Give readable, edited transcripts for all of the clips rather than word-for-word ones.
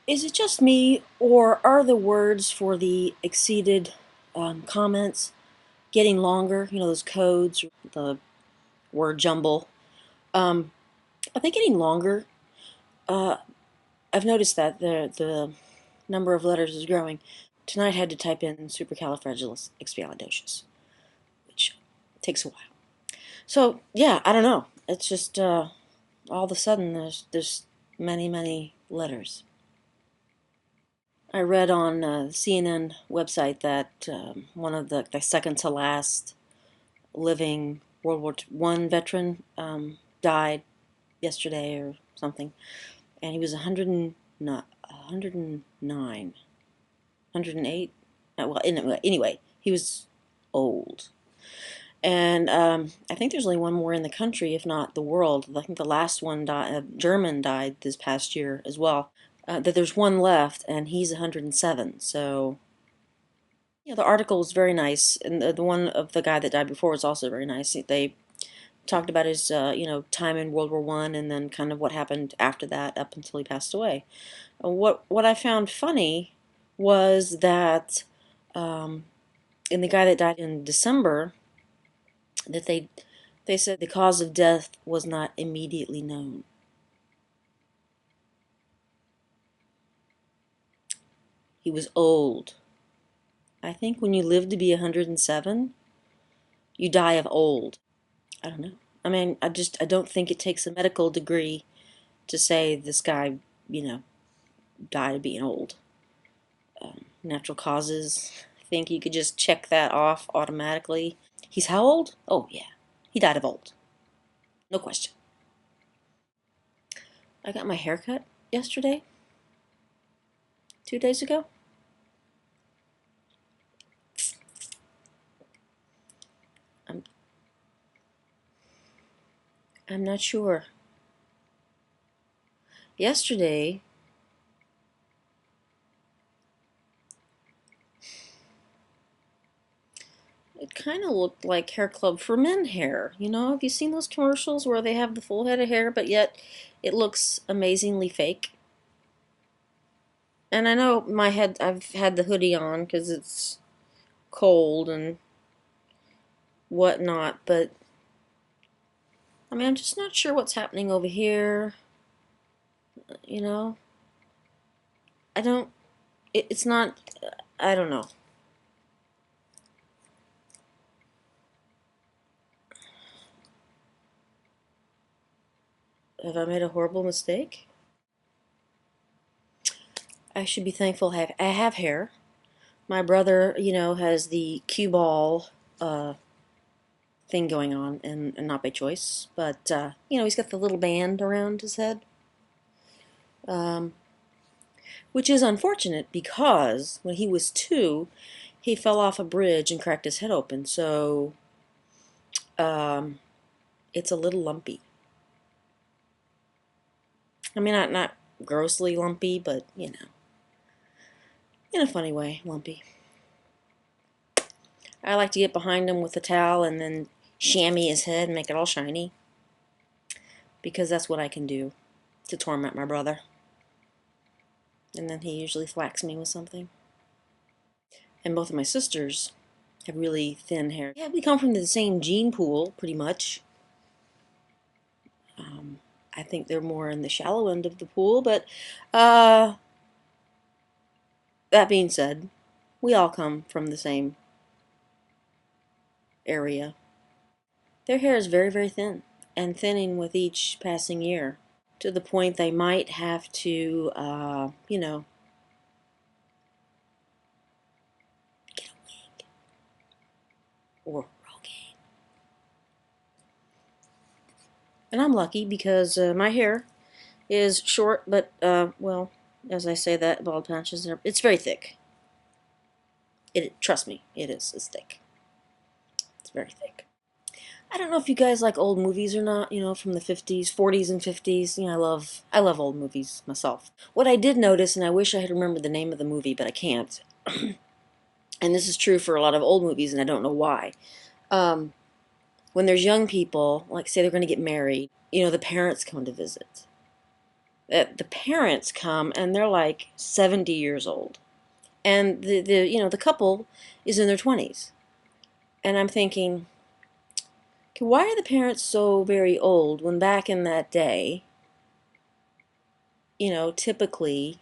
Is it just me, or are the words for the exceeded comments getting longer? You know, those codes, the word jumble. Um, are they getting longer? Uh, I've noticed that the number of letters is growing. Tonight I had to type in supercalifragilisticexpialidocious, which takes a while. So yeah, I don't know. It's just all of a sudden there's many letters. I read on the CNN website that one of the second to last living World War I veteran died yesterday or something, and he was 109, 108. Well, anyway, he was old. And I think there's only one more in the country, if not the world. I think the last one died, a German died this past year as well. That there's one left, and he's 107. So yeah, the article was very nice, and the one of the guy that died before was also very nice. They talked about his, time in World War I, and then kind of what happened after that, up until he passed away. What I found funny was that, in the guy that died in December, that they said the cause of death was not immediately known. He was old. I think when you live to be 107, you die of old. I don't know. I mean, I don't think it takes a medical degree to say this guy, you know, died of being old. Natural causes, I think you could just check that off automatically. He's how old? Oh, yeah. He died of old. No question. I got my hair cut yesterday, 2 days ago. I'm, I'm not sure. Yesterday, it kind of looked like Hair Club for Men hair. You know, have you seen those commercials where they have the full head of hair, but yet it looks amazingly fake? And I know my head, I've had the hoodie on because it's cold and whatnot, but I mean, I'm just not sure what's happening over here. You know, I don't, it's not, I don't know. Have I made a horrible mistake? I should be thankful I have hair. My brother, has the cue ball thing going on, and not by choice, but, he's got the little band around his head, um, which is unfortunate because when he was 2, he fell off a bridge and cracked his head open, so um, it's a little lumpy. I mean, not grossly lumpy, but, in a funny way, lumpy. I like to get behind him with a towel and then chamois his head and make it all shiny, because that's what I can do to torment my brother. And then he usually thwacks me with something. And both of my sisters have really thin hair. Yeah, we come from the same gene pool, pretty much. Um, I think they're more in the shallow end of the pool, but uh, that being said, we all come from the same area. Their hair is very thin, and thinning with each passing year, to the point they might have to, get a wig or Rogaine. And I'm lucky because my hair is short, but, well, as I say that, bald patches, it's very thick. Trust me, it is. It's thick. It's very thick. I don't know if you guys like old movies or not, from the 50s, 40s and 50s. I love old movies myself. What I did notice, and I wish I had remembered the name of the movie, but I can't, and this is true for a lot of old movies, and I don't know why. Um, when there's young people, like say they're going to get married, the parents come to visit. that the parents come and they're like 70 years old. And the couple is in their 20s. And I'm thinking, okay, why are the parents so very old when back in that day, typically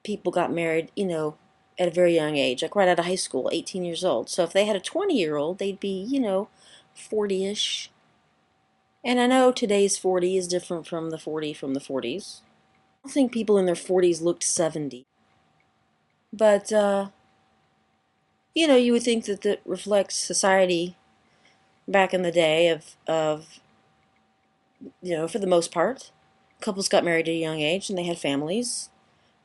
people got married, at a very young age, like right out of high school, 18 years old. So if they had a 20-year-old, they'd be, 40-ish. And I know today's 40 is different from the 40 from the 40s. I don't think people in their 40s looked 70. But, you would think that that reflects society back in the day of for the most part. Couples got married at a young age and they had families.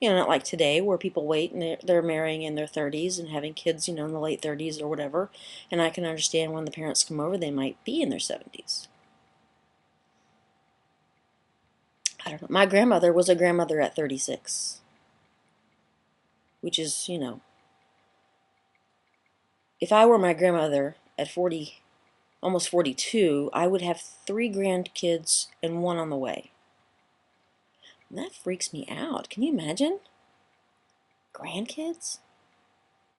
Not like today where people wait and they're marrying in their 30s and having kids, in the late 30s or whatever. And I can understand when the parents come over, they might be in their 70s. I don't know. My grandmother was a grandmother at 36, which is, if I were my grandmother at 40, almost 42, I would have 3 grandkids and 1 on the way. And that freaks me out. Can you imagine? Grandkids?